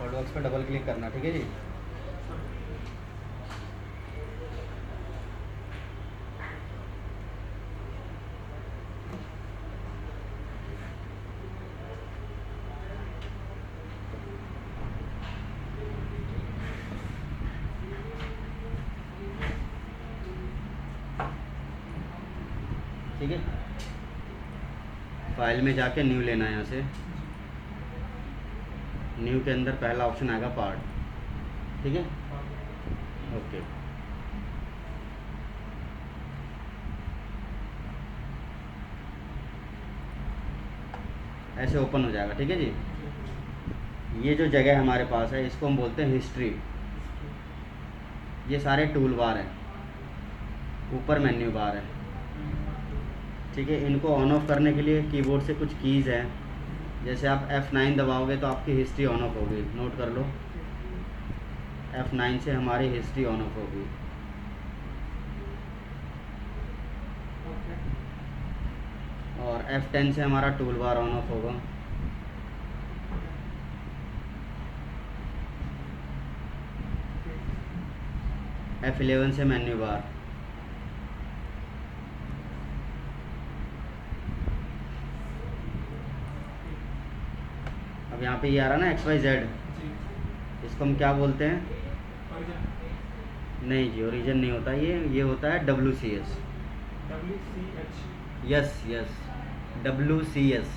Box पे double click करना, ठीक है जी। ठीक है, फाइल में जाके न्यू लेना है यहाँ से। न्यू के अंदर पहला ऑप्शन आएगा पार्ट, ठीक है। ओके, ऐसे ओपन हो जाएगा, ठीक है जी। ये जो जगह हमारे पास है इसको हम बोलते हैं हिस्ट्री। ये सारे टूल बार हैं, ऊपर मेन्यू बार है, ठीक है। इनको ऑन ऑफ करने के लिए कीबोर्ड से कुछ कीज़ हैं, जैसे आप F9 दबाओगे तो आपकी हिस्ट्री ऑन ऑफ होगी, नोट कर लो। F9 से हमारी हिस्ट्री ऑन ऑफ होगी। और F10 से हमारा टूल बार ऑन ऑफ होगा। F11 से मेन्यू बार। अब यहाँ पे ये आ रहा ना XYZ, इसको हम क्या बोलते हैं? नहीं जी, ओरिजिन नहीं होता ये होता है WCS। Yes yes, WCS।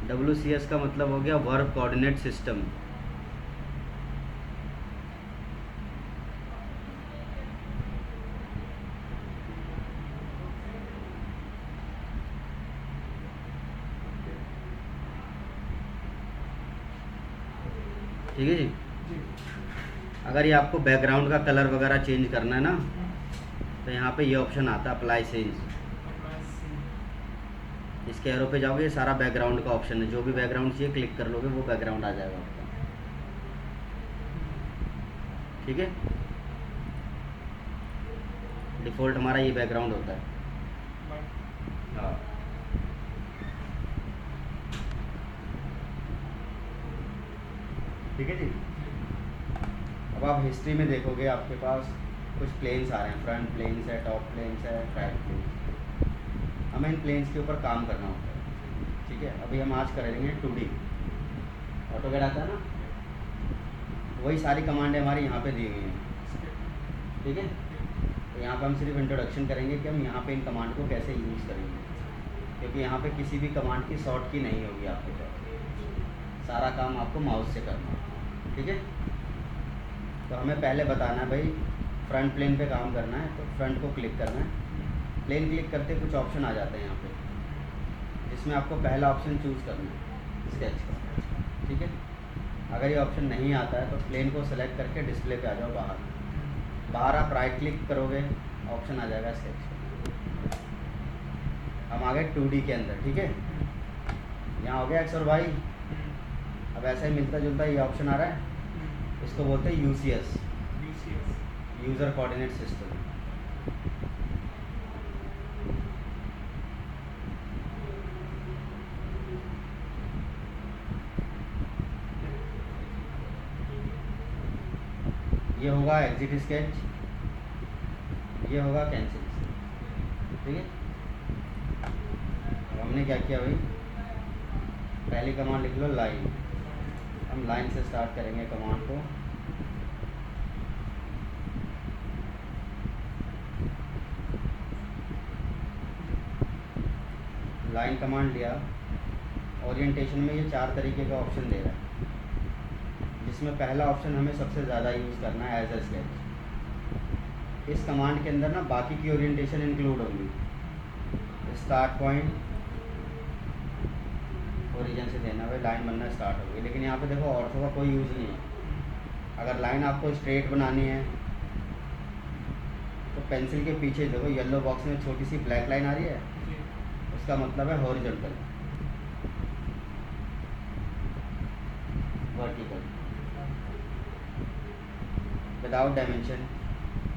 WCS का मतलब हो गया वर्क कोऑर्डिनेट सिस्टम। ठीक है जी। अगर ये आपको बैकग्राउंड का कलर वगैरह चेंज करना है ना, तो यहाँ पे ये ऑप्शन आता है अप्लाई चेंज। इसके एरो पे जाओगे, ये सारा बैकग्राउंड का ऑप्शन है, जो भी बैकग्राउंड चाहिए क्लिक कर लोगे, वो बैकग्राउंड आ जाएगा आपका, ठीक है। डिफ़ॉल्ट हमारा ये बैकग्राउंड होता है। हाँ, ठीक है जी। अब आप हिस्ट्री में देखोगे आपके पास कुछ प्लेन्स आ रहे हैं, फ्रंट प्लेन्स है, टॉप प्लेन्स है, बैक प्लेन्स। हमें इन प्लेन्स के ऊपर काम करना होता है, ठीक है। अभी हम आज करेंगे 2D। ऑटोकैड आता है ना, वही सारी कमांडें हमारी यहाँ पे दी हुई हैं, ठीक है। तो यहाँ पे हम सिर्फ इंट्रोडक्शन करेंगे कि हम यहाँ पे इन कमांड को कैसे यूज़ करेंगे, क्योंकि यहाँ पे किसी भी कमांड की शॉर्ट की नहीं होगी आपके पास, सारा काम आपको माउस से करना है, ठीक है। तो हमें पहले बताना है भाई फ्रंट प्लेन पे काम करना है, तो फ्रंट को क्लिक करना है। प्लेन क्लिक करते कुछ ऑप्शन आ जाते हैं यहाँ पे, जिसमें आपको पहला ऑप्शन चूज़ करना है स्केच का, ठीक है। अगर ये ऑप्शन नहीं आता है तो प्लेन को सेलेक्ट करके डिस्प्ले पे आ जाओ बाहर आप राइट क्लिक करोगे, ऑप्शन आ जाएगा स्केच। हम आ गए 2D के अंदर, ठीक है। यहाँ हो गया X और Y। अब ऐसा ही मिलता जुलता ये ऑप्शन आ रहा है, इसको बोलते हैं UCS, यूज़र कोऑर्डिनेट सिस्टम। ये होगा एग्जिट स्केच, ये होगा कैंसिल, ठीक है। अब हमने क्या किया भाई, पहली कमांड लिख लो लाइन। हम लाइन से स्टार्ट करेंगे कमांड को। लाइन कमांड लिया, ओरिएंटेशन में ये 4 तरीके का ऑप्शन दे रहा है, जिसमें पहला ऑप्शन हमें सबसे ज़्यादा यूज़ करना है एज ए स्केच। इस कमांड के अंदर ना बाकी की ओरिएंटेशन इंक्लूड होगी, स्टार्ट पॉइंट ओरिजिन से देना, भाई लाइन बनना स्टार्ट होगी। लेकिन यहाँ पे देखो ऑर्थो का कोई यूज़ नहीं है। अगर लाइन आपको स्ट्रेट बनानी है तो पेंसिल के पीछे देखो येलो बॉक्स में छोटी सी ब्लैक लाइन आ रही है, उसका मतलब है हॉरिजॉन्टल, वर्टिकल, विदाउट डायमेंशन।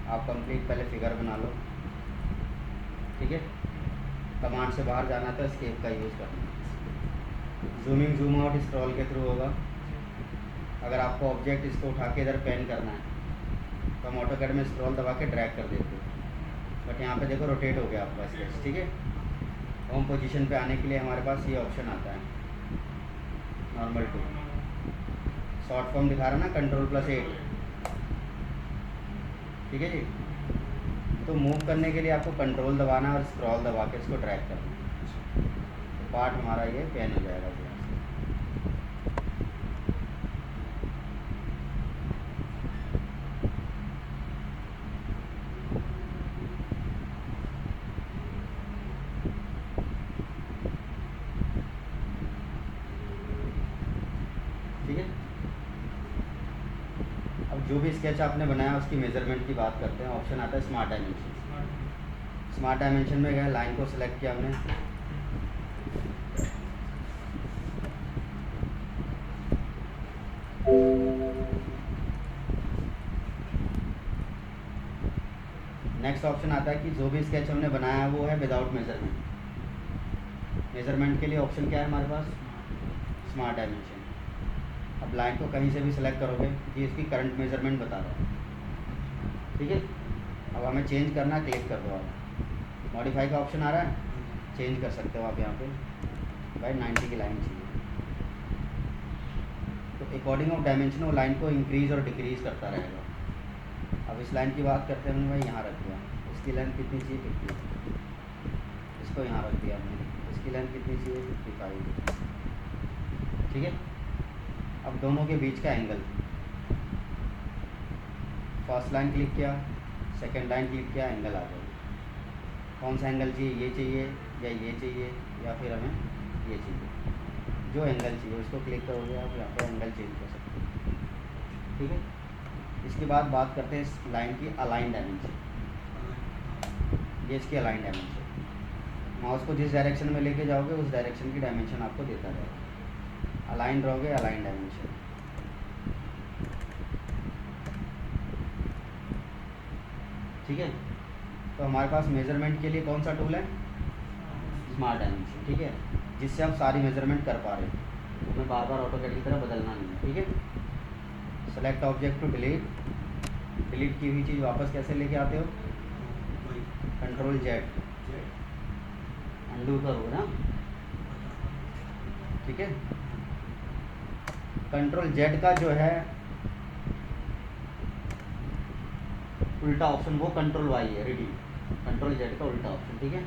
आप कंप्लीट पहले फिगर बना लो, ठीक है। कमांड से बाहर जाना तो एस्केप का यूज़ करना। जूमिंग जूम आउट स्क्रॉल के थ्रू होगा, अगर आपको ऑब्जेक्ट इसको उठा के इधर पेन करना है तो हम ऑटोकैड में स्क्रॉल दबा के ड्रैग कर देते हैं, बट यहाँ पे देखो रोटेट हो गया आपका स्केच। ठीक है, होम पोजीशन पे आने के लिए हमारे पास ये ऑप्शन आता है नॉर्मल टू, शॉर्ट फॉर्म दिखा रहा ना Ctrl+8। ठीक है जी, तो मूव करने के लिए आपको कंट्रोल दबाना है और स्क्रॉल दबा के इसको ड्रैग करना है, तो पार्ट हमारा ये पेन हो जाएगा जी। ठीक है, अब जो भी स्केच आपने बनाया उसकी मेजरमेंट की बात करते हैं। ऑप्शन आता है स्मार्ट डायमेंशन। स्मार्ट डायमेंशन में गए, लाइन को सिलेक्ट किया हमने, नेक्स्ट ऑप्शन आता है कि जो भी स्केच हमने बनाया है वो है विदाउट मेजरमेंट। मेजरमेंट के लिए ऑप्शन क्या है हमारे पास, स्मार्ट डायमेंशन। अब लाइन को कहीं से भी सिलेक्ट करोगे, ये इसकी करंट मेजरमेंट बता रहा है। ठीक है, अब हमें चेंज करना है, क्लिक कर दो आप, मॉडिफाई का ऑप्शन आ रहा है, चेंज कर सकते हो आप यहाँ पे, भाई 90 की लाइन चाहिए, तो अकॉर्डिंग ऑफ डायमेंशन वो लाइन को इंक्रीज़ और डिक्रीज़ करता रहेगा। अब इस लाइन की बात करते हैं हमने, भाई यहाँ रख दिया, इसकी लेंथ कितनी चाहिए 50, इसको यहाँ रख दिया हमने, इसकी लेंथ कितनी चाहिए 55। ठीक है, अब दोनों के बीच का एंगल, फर्स्ट लाइन क्लिक किया, सेकंड लाइन क्लिक किया, एंगल आ गया। कौन सा एंगल चाहिए, ये चाहिए या ये चाहिए या फिर हमें ये चाहिए, जो एंगल चाहिए उसको क्लिक करोगे आप, यहाँ पर एंगल चेंज कर सकते हो। ठीक है, इसके बाद बात करते हैं इस लाइन की अलाइन डायमेंशन। ये इसकी अलाइन डायमेंशन, माउस को जिस डायरेक्शन में लेके जाओगे उस डायरेक्शन की डायमेंशन आपको देता रहेगा। अलाइन रहोगे, अलाइन डायमेंशन। ठीक है, तो हमारे पास मेज़रमेंट के लिए कौन सा टूल है, स्मार्ट डायमेंशन। ठीक है, जिससे आप सारी मेज़रमेंट कर पा रहे हो, हमें बार बार ऑटोकैड की तरह बदलना नहीं है। ठीक है, select object to delete, delete की हुई चीज़ वापस कैसे लेके आते हो, Ctrl+Z, अंडू करो ना। ठीक है, Ctrl+Z का जो है उल्टा ऑप्शन वो Ctrl+Y है, रिडीम। Ctrl+Z का उल्टा ऑप्शन। ठीक है,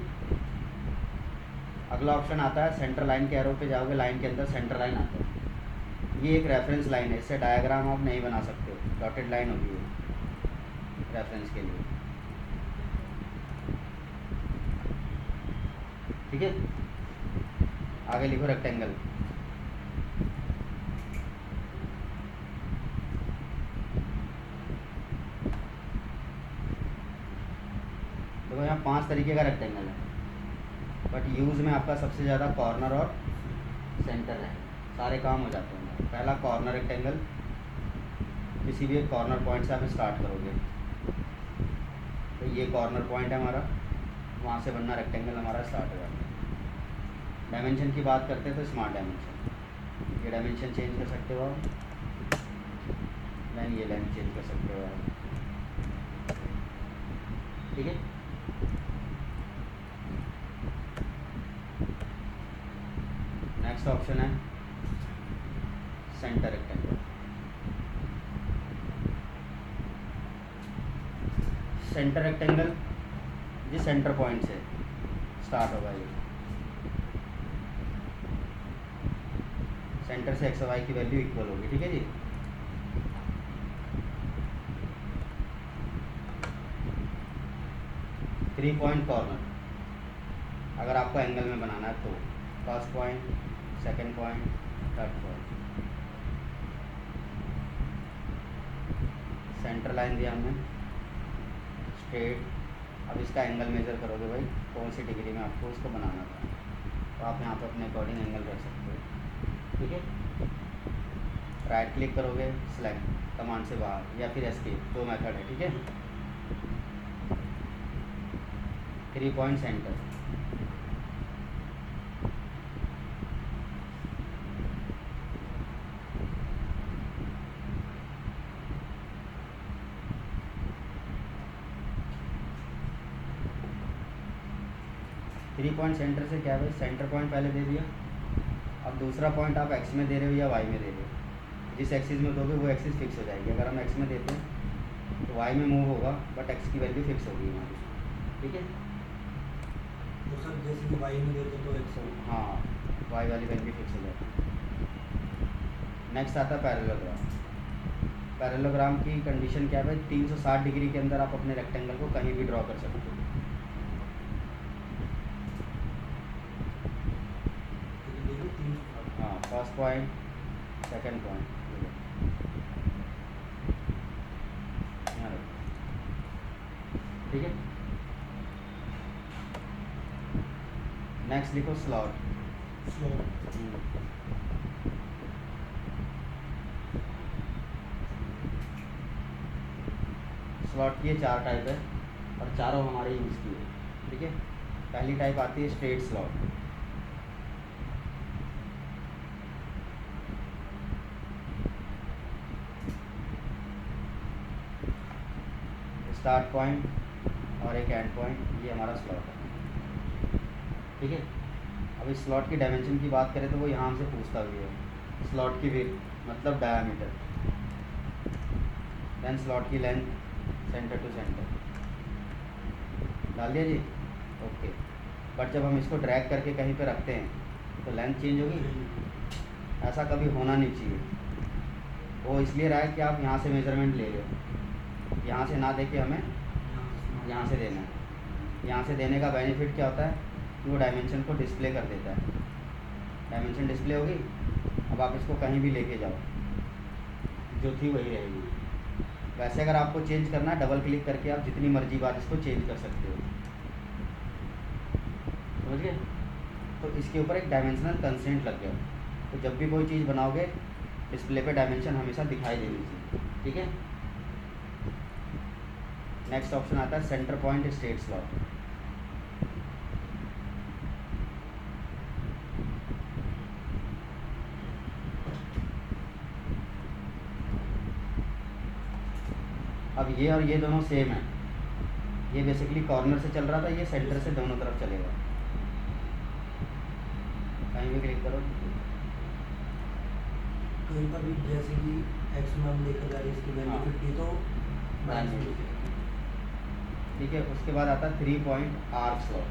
अगला ऑप्शन आता है सेंटर लाइन के एरो पे जाओगे, लाइन के अंदर सेंटर लाइन आता है, ये एक रेफरेंस लाइन है, इससे डायग्राम आप नहीं बना सकते हो, डॉटेड लाइन होगी ये रेफरेंस के लिए। ठीक है, आगे लिखो रेक्टेंगल। देखो यहाँ 5 तरीके का रेक्टेंगल है, बट यूज़ में आपका सबसे ज़्यादा कॉर्नर और सेंटर है, सारे काम हो जाते हैं। पहला कॉर्नर रेक्टेंगल, किसी भी एक कॉर्नर पॉइंट से आप स्टार्ट करोगे, तो ये कॉर्नर पॉइंट है हमारा, वहाँ से बनना रेक्टेंगल हमारा स्टार्ट हो जाता है। डायमेंशन की बात करते हैं तो स्मार्ट डायमेंशन, ये डायमेंशन चेंज कर सकते हो आप, देन ये लाइन चेंज कर सकते हो आप। ठीक है, नेक्स्ट ऑप्शन है सेंटर रेक्टेंगल। सेंटर रेक्टेंगल ये सेंटर पॉइंट से स्टार्ट होगा, ये सेंटर से एक्स और वाई की वैल्यू इक्वल होगी। ठीक है जी, थ्री पॉइंट कॉर्नर, अगर आपको एंगल में बनाना है तो first point, second point, third point, centre line दिया हमने स्ट्रेट। अब इसका एंगल मेज़र करोगे भाई, कौन सी डिग्री में आपको उसको बनाना था, तो आप यहाँ पे अपने अकॉर्डिंग एंगल रख सकते हो। ठीक है, राइट क्लिक करोगे, सेलेक्ट कमांड से बाहर या फिर एस्केप, दो मेथड है। ठीक है, 3 पॉइंट सेंटर, 3 पॉइंट सेंटर से क्या है, सेंटर पॉइंट पहले दे दिया, अब दूसरा पॉइंट आप एक्स में दे रहे हो या वाई में दे रहे हो, जिस एक्सिस में दोगे वो एक्सिस फिक्स हो जाएगी। अगर हम एक्स में देते हैं तो वाई में मूव होगा बट एक्स की वैल्यू फिक्स होगी हमारी, ठीक है। तो सर जैसे कि वाई में देते तो एक्स हाँ, वाई वाली वैल्यू फिक्स हो जाएगी। नेक्स्ट आता है पैरेललोग्राम। पैरेललोग्राम की कंडीशन क्या है, 360 डिग्री के अंदर आप अपने रेक्टेंगल को कहीं भी ड्रॉ कर सकते हो। हाँ, फर्स्ट पॉइंट, सेकंड पॉइंट, ठीक है। नेक्स्ट लिखो स्लॉट। स्लॉट की 4 टाइप है और चारों हमारे यूज़ की है, ठीक है। पहली टाइप आती है स्ट्रेट स्लॉट। स्टार्ट पॉइंट और एक एंड पॉइंट, ये हमारा स्लॉट है, ठीक है। अब इस स्लॉट की डायमेंशन की बात करें तो वो यहाँ से पूछता भी है। स्लॉट की विड्थ मतलब डायामीटर, देन स्लॉट की लेंथ सेंटर टू सेंटर, डाल दिया जी, ओके। बट जब हम इसको ड्रैग करके कहीं पे रखते हैं तो लेंथ चेंज होगी, ऐसा कभी होना नहीं चाहिए। वो इसलिए रहा है कि आप यहाँ से मेजरमेंट ले लो, यहाँ से ना दे के हमें यहाँ से देना है। यहाँ से देने का बेनिफिट क्या होता है कि वो डायमेंशन को डिस्प्ले कर देता है। डायमेंशन डिस्प्ले होगी, अब आप इसको कहीं भी लेके जाओ, जो थी वही रहेगी। वैसे अगर आपको चेंज करना है, डबल क्लिक करके आप जितनी मर्जी बार इसको चेंज कर सकते हो, समझ गए। तो इसके ऊपर एक डायमेंशनल कंस्ट्रेंट लग गया, तो जब भी कोई चीज़ बनाओगे डिस्प्ले पे डायमेंशन हमेशा दिखाई देनी चाहिए, ठीक है। नेक्स्ट ऑप्शन आता है सेंटर पॉइंट स्ट्रेट स्लॉट। अब ये और ये दोनों सेम है, ये बेसिकली कॉर्नर से चल रहा था, ये सेंटर से दोनों तरफ चलेगा। कहीं भी क्लिक करो, कहीं पर भी जैसे कि एक्स मान देखा जाए इसकी वैल्यू 50 तो ठीक है। उसके बाद आता है 3 पॉइंट आर्क स्लॉट।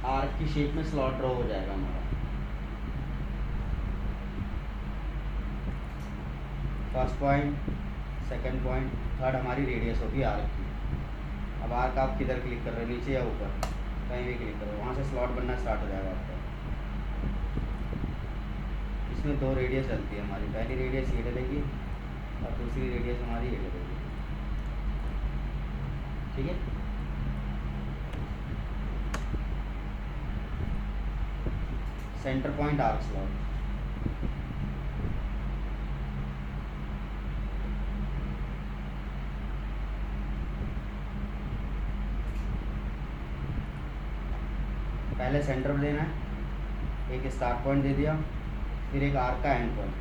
आर्क की शेप में स्लॉट ड्रॉ हो जाएगा हमारा। First point, second point, third हमारी रेडियस होगी आर्क की। अब आर्क आप किधर क्लिक कर रहे हो, नीचे या ऊपर, कहीं भी क्लिक करो, वहाँ से स्लॉट बनना स्टार्ट हो जाएगा आपका। इसमें 2 रेडियस चलती है हमारी, पहली रेडियस ये डलेगी और दूसरी रेडियस हमारी ये डलेगी, ठीक है। Centre point arc slot. पहले सेंटर में देना है, एक स्टार्ट पॉइंट दे दिया, फिर एक आर्क का एंड पॉइंट।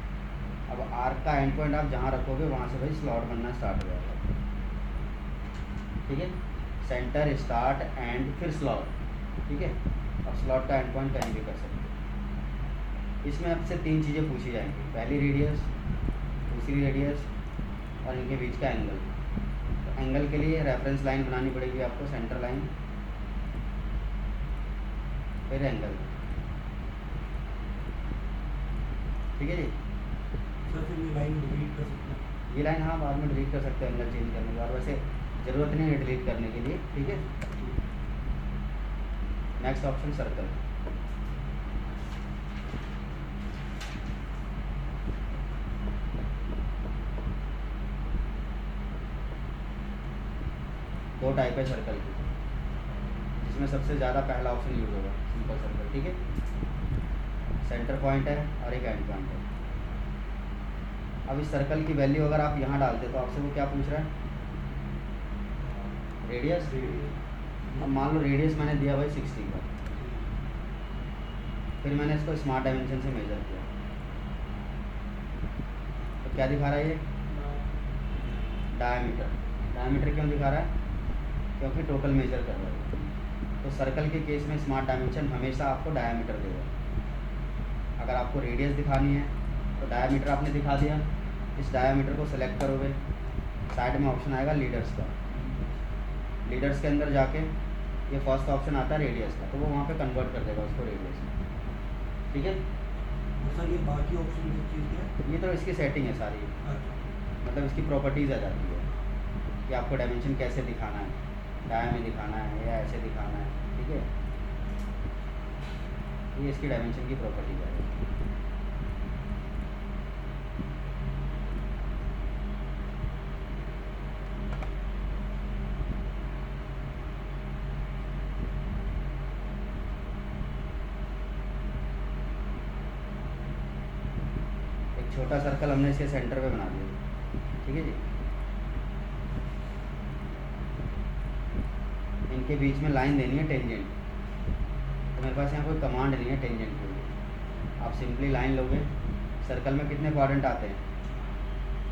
अब आर्क का एंड पॉइंट आप जहाँ रखोगे वहाँ से भाई स्लॉट बनना स्टार्ट हो जाएगा, ठीक है। सेंटर, स्टार्ट, एंड, फिर स्लॉट, ठीक है। अब स्लॉट का एंड पॉइंट कहीं भी कर सकते हो। इसमें आपसे 3 चीज़ें पूछी जाएंगी, पहली रेडियस, दूसरी रेडियस और इनके बीच का एंगल। तो एंगल के लिए रेफरेंस लाइन बनानी पड़ेगी आपको, सेंटर लाइन, फिर एंगल, ठीक है जी। सर फिर ये लाइन डिलीट कर सकते हैं? ये लाइन हाँ बाद में डिलीट कर सकते हैं एंगल चेंज करने के बाद, वैसे ज़रूरत नहीं है डिलीट करने के लिए, ठीक है। Next option circle. दो टाइप है सर्कल की, जिसमें सबसे ज़्यादा पहला ऑप्शन यूज होगा, सिंपल सर्कल, ठीक है। सेंटर पॉइंट है और एक एंड पॉइंट है। अब इस सर्कल की वैल्यू अगर आप यहाँ डालते तो आपसे वो क्या पूछ रहा है, रेडियस। अब मान लो रेडियस मैंने दिया भाई 60 का, फिर मैंने इसको स्मार्ट डायमेंशन से मेजर किया, तो क्या दिखा रहा है ये, डायमीटर। डायमीटर क्यों दिखा रहा है, क्योंकि टोटल मेजर कर रहा है, तो सर्कल के केस में स्मार्ट डायमेंशन हमेशा आपको डायमीटर देगा। अगर आपको रेडियस दिखानी है तो डायमीटर आपने दिखा दिया, इस डायमीटर को सेलेक्ट करोगे, साइड में ऑप्शन आएगा लीडर्स का, लीडर्स के अंदर जाके ये फर्स्ट ऑप्शन आता है रेडियस का, तो वो वहाँ पे कन्वर्ट कर देगा उसको रेडियस में। ठीक है, तो सर ये बाकी ऑप्शन की चीज़ क्या है? ये तो इसकी सेटिंग है सारी, अच्छा, मतलब इसकी प्रॉपर्टीज़ आ जाती है कि आपको डायमेंशन कैसे दिखाना है, डाया में दिखाना है या ऐसे दिखाना है। ठीक है, ये इसकी डायमेंशन की प्रॉपर्टीज है। एक छोटा सर्कल हमने इसके सेंटर पे बना दिया। ठीक है जी, इनके बीच में लाइन देनी है टेंजेंट, तो मेरे पास यहाँ कोई कमांड नहीं है टेंजेंट के लिए। आप सिंपली लाइन लोगे, सर्कल में कितने क्वाड्रेंट आते हैं?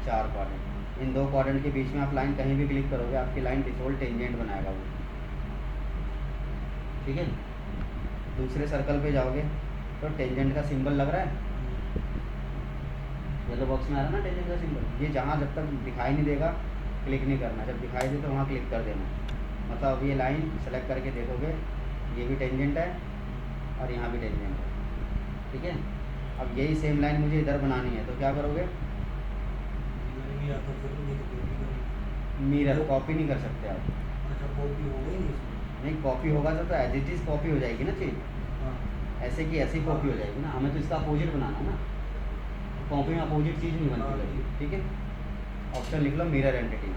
4 क्वाड्रेंट। इन 2 क्वाड्रेंट के बीच में आप लाइन कहीं भी क्लिक करोगे, आपकी लाइन डिफ़ॉल्ट टेंजेंट बनाएगा वो। ठीक है, दूसरे सर्कल पे जाओगे तो टेंजेंट का सिंबल लग रहा है, येलो बॉक्स में आ रहा है ना टेंजेंट का सिंबल। ये जहाँ जब तक दिखाई नहीं देगा क्लिक नहीं करना, जब दिखाई दे तो वहाँ क्लिक कर देना। मतलब अब ये लाइन सेलेक्ट करके देखोगे, ये भी टेंजेंट है और यहाँ भी टेंजेंट है। ठीक है, अब यही सेम लाइन मुझे इधर बनानी है, तो क्या करोगे? मैंने या तो फिर नहीं तो कॉपी करी। मिरर कॉपी नहीं कर सकते आप। अच्छा, कॉपी हो गई नहीं इसमें? नहीं, कॉपी होगा तो एज इट इज़ कॉपी हो जाएगी ना चीज़, हाँ, ऐसे की ऐसी कॉपी हो जाएगी ना। हमें तो इसका अपोजिट बनाना है ना, कॉपी में अपोजिट चीज़ नहीं बनती कभी। ठीक है, ऑप्शन लिख लो mirror entity,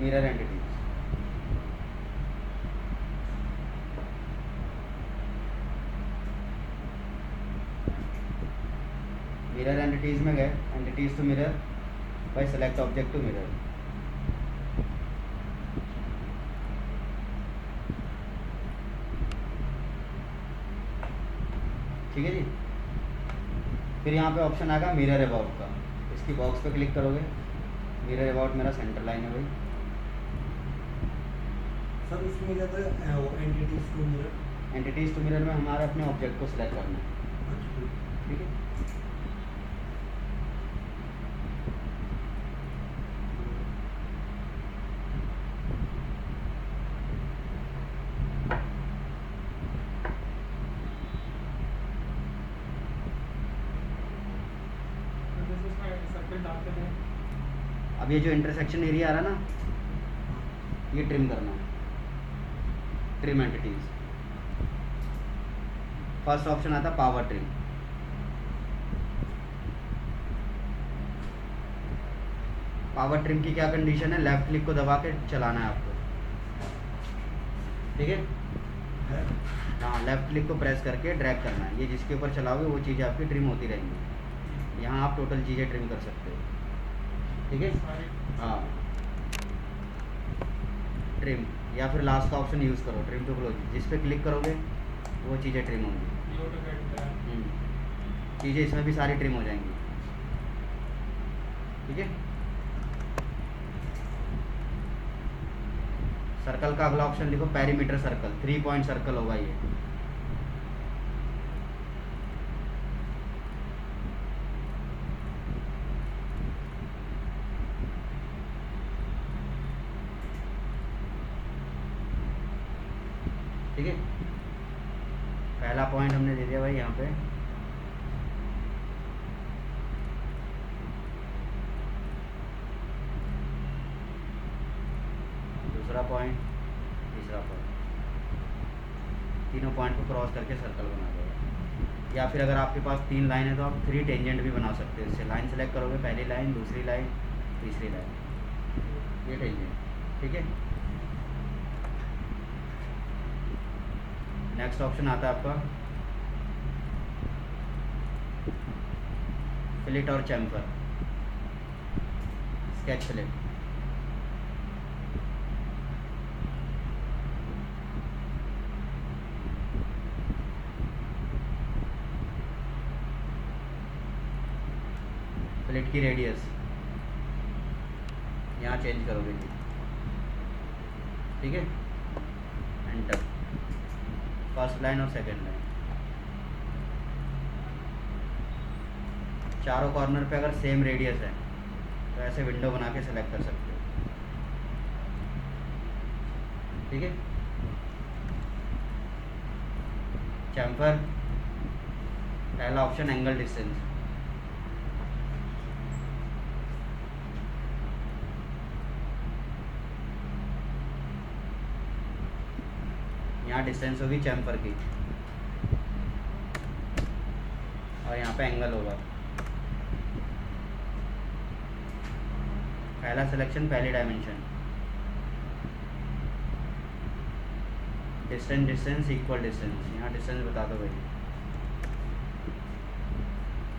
mirror entity. Mirror entities में गए, entities to mirror, by select object to mirror. ठीक है जी, फिर यहाँ पे ऑप्शन आएगा मिरर अबाउट का, इसकी बॉक्स पे क्लिक करोगे। मिरर अबाउट मेरा सेंटर लाइन है भाई। सर उसमें क्या था वो entities to mirror? Entities to mirror में हमारे अपने ऑब्जेक्ट को सिलेक्ट करना है। अच्छा, ठीक है, अब ये जो इंटरसेक्शन एरिया आ रहा है ना, ये ट्रिम करना है, ट्रिम एंटिटीज। फर्स्ट ऑप्शन आता है पावर ट्रिम। पावर ट्रिम की क्या कंडीशन है? लेफ्ट क्लिक को दबा के चलाना है आपको। ठीक है, है? हाँ, लेफ्ट क्लिक को प्रेस करके ड्रैग करना है, ये जिसके ऊपर चलाओगे वो चीज़ें आपकी ट्रिम होती रहेंगी। यहाँ आप टोटल चीज़ें ट्रिम कर सकते हो। ठीक है, हाँ, ट्रिम या फिर लास्ट का ऑप्शन यूज़ करो, ट्रिम टू क्लोज, जिस पे क्लिक करोगे वो चीज़ें ट्रिम होंगी। चीज़ें इसमें भी सारी ट्रिम हो जाएंगी। ठीक है, सर्कल का अगला ऑप्शन लिखो पेरीमीटर सर्कल, 3 पॉइंट सर्कल होगा ये। ठीक है, पहला पॉइंट हमने दे दिया भाई यहाँ पे। दूसरा पॉइंट, तीसरा पॉइंट, तीनों पॉइंट को क्रॉस करके सर्कल बना देगा। या फिर अगर आपके पास 3 लाइन है तो आप 3 टेंजेंट भी बना सकते हो। इससे लाइन सेलेक्ट करोगे, पहली लाइन, दूसरी लाइन, तीसरी लाइन, ये टेंजेंट। ठीक है, नेक्स्ट ऑप्शन आता है आपका फिलेट और चैम्फर, स्केच फिलेट। फिलेट की रेडियस यहाँ चेंज करोगे जी, ठीक है। एंटर, फर्स्ट लाइन और सेकंड लाइन, चारों कॉर्नर पे अगर सेम रेडियस है तो ऐसे विंडो बना के सेलेक्ट कर सकते हो, ठीक है। चैम्फर, पहला ऑप्शन एंगल डिस्टेंस, यहाँ डिस्टेंस होगी चैम्फर की और यहाँ पे एंगल होगा। पहला सिलेक्शन, पहली dimension, distance distance equal distance, यहाँ डिस्टेंस बता दो भाई,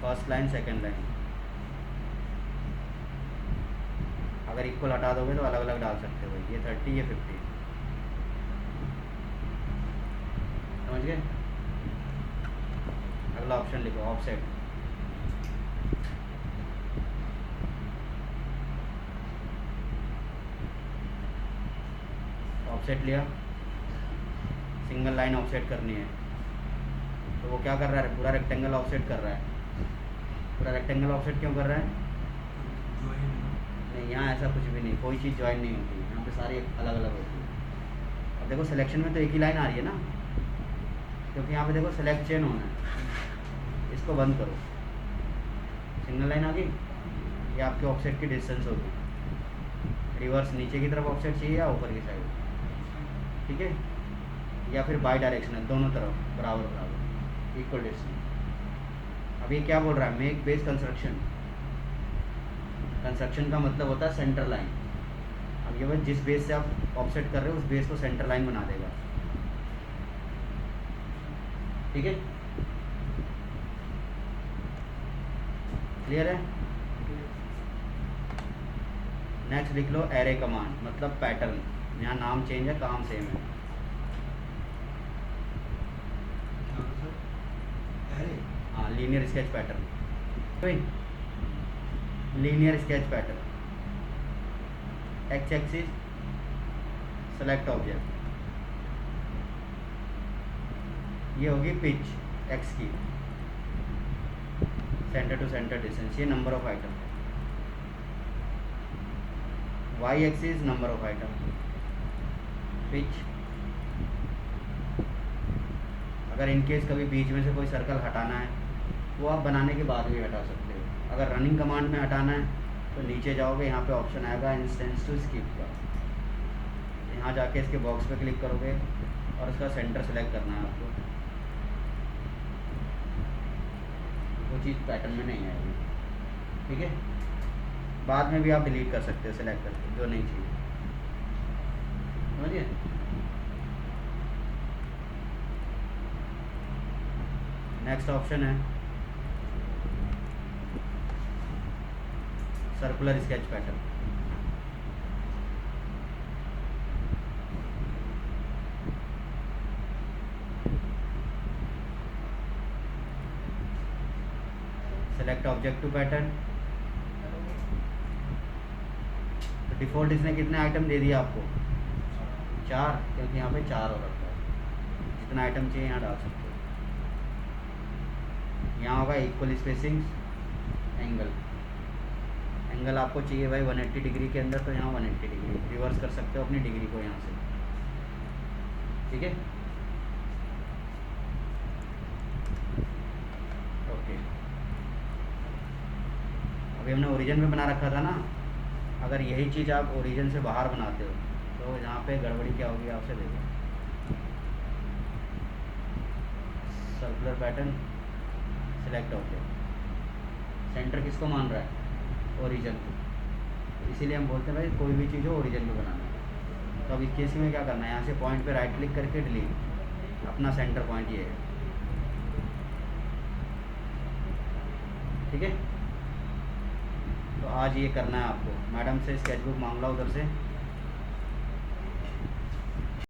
फर्स्ट लाइन सेकंड लाइन, अगर इक्वल हटा दोगे तो अलग अलग डाल सकते हो भाई, ये 30 ये 50, समझ गए। अगला ऑप्शन लिखो ऑफसेट, ऑफसेट लिया, सिंगल लाइन ऑफसेट करनी है तो वो क्या कर रहा है, पूरा रेक्टेंगल ऑफसेट कर रहा है। पूरा रेक्टेंगल ऑफसेट क्यों कर रहा है? नहीं, यहाँ ऐसा कुछ भी नहीं, कोई चीज़ ज्वाइन नहीं होती, यहाँ पे सारी अलग अलग होती है। अब देखो सिलेक्शन में तो एक ही लाइन आ रही है ना, क्योंकि यहाँ पे देखो सेलेक्ट चेन होना है, इसको बंद करो, सिंगल लाइन आ गई, ये आपके ऑफसेट की डिस्टेंस होगी। रिवर्स नीचे की तरफ ऑफसेट चाहिए या ऊपर की साइड, ठीक है, या फिर बाई डायरेक्शनल, दोनों तरफ बराबर बराबर इक्वल डिस्टेंस। अब ये क्या बोल रहा है, मेक बेस कंस्ट्रक्शन, कंस्ट्रक्शन का मतलब होता है सेंटर लाइन। अब ये बस जिस बेस से आप ऑफसेट कर रहे हो उस बेस को सेंटर लाइन बना देगा, ठीक है, क्लियर है। नेक्स्ट लिख लो एरे कमांड, मतलब पैटर्न, यहाँ नाम चेंज है, काम सेम है। हाँ, linear sketch pattern, linear sketch pattern, X axis select object, ये होगी पिच एक्स की, सेंटर टू सेंटर डिस्टेंस, ये number of item, Y axis number of item, pitch, अगर इनकेस कभी बीच में से कोई सर्कल हटाना है वो आप बनाने के बाद भी हटा सकते हो। अगर रनिंग कमांड में हटाना है तो नीचे जाओगे, यहाँ पे ऑप्शन आएगा इंस्टेंस टू स्किप का, यहाँ जाके इसके बॉक्स पे क्लिक करोगे और उसका सेंटर सेलेक्ट करना है आपको, वो चीज़ पैटर्न में नहीं आएगी, ठीक है। बाद में भी आप डिलीट कर सकते हो सेलेक्ट करके जो नहीं चाहिए, समझिए। नेक्स्ट ऑप्शन है circular sketch pattern, select object to pattern. तो डिफ़ॉल्ट इसने कितने आइटम दे दिया आपको, 4, क्योंकि यहाँ पे 4 हो रखा है, जितना आइटम चाहिए यहाँ डाल सकते हो। यहाँ होगा इक्वल स्पेसिंग, एंगल, एंगल आपको चाहिए भाई 180 डिग्री के अंदर, तो यहाँ 180 डिग्री रिवर्स कर सकते हो अपनी डिग्री को यहाँ से, ठीक है, ओके। अभी हमने ओरिजिन में बना रखा था ना, अगर यही चीज़ आप ओरिजिन से बाहर बनाते हो तो यहाँ पे गड़बड़ी क्या होगी आपसे देखो, circular pattern, select object, centre किसको मान रहा है, ओरिजिन को, इसीलिए हम बोलते हैं भाई कोई भी चीज़ हो ओरिजिन पे बनाना है। तो अब इस केस में क्या करना है, यहाँ से पॉइंट पे राइट क्लिक करके डिलीट, अपना सेंटर पॉइंट ये है, ठीक है। तो आज ये करना है आपको, मैडम से स्केचबुक मांग लो उधर से,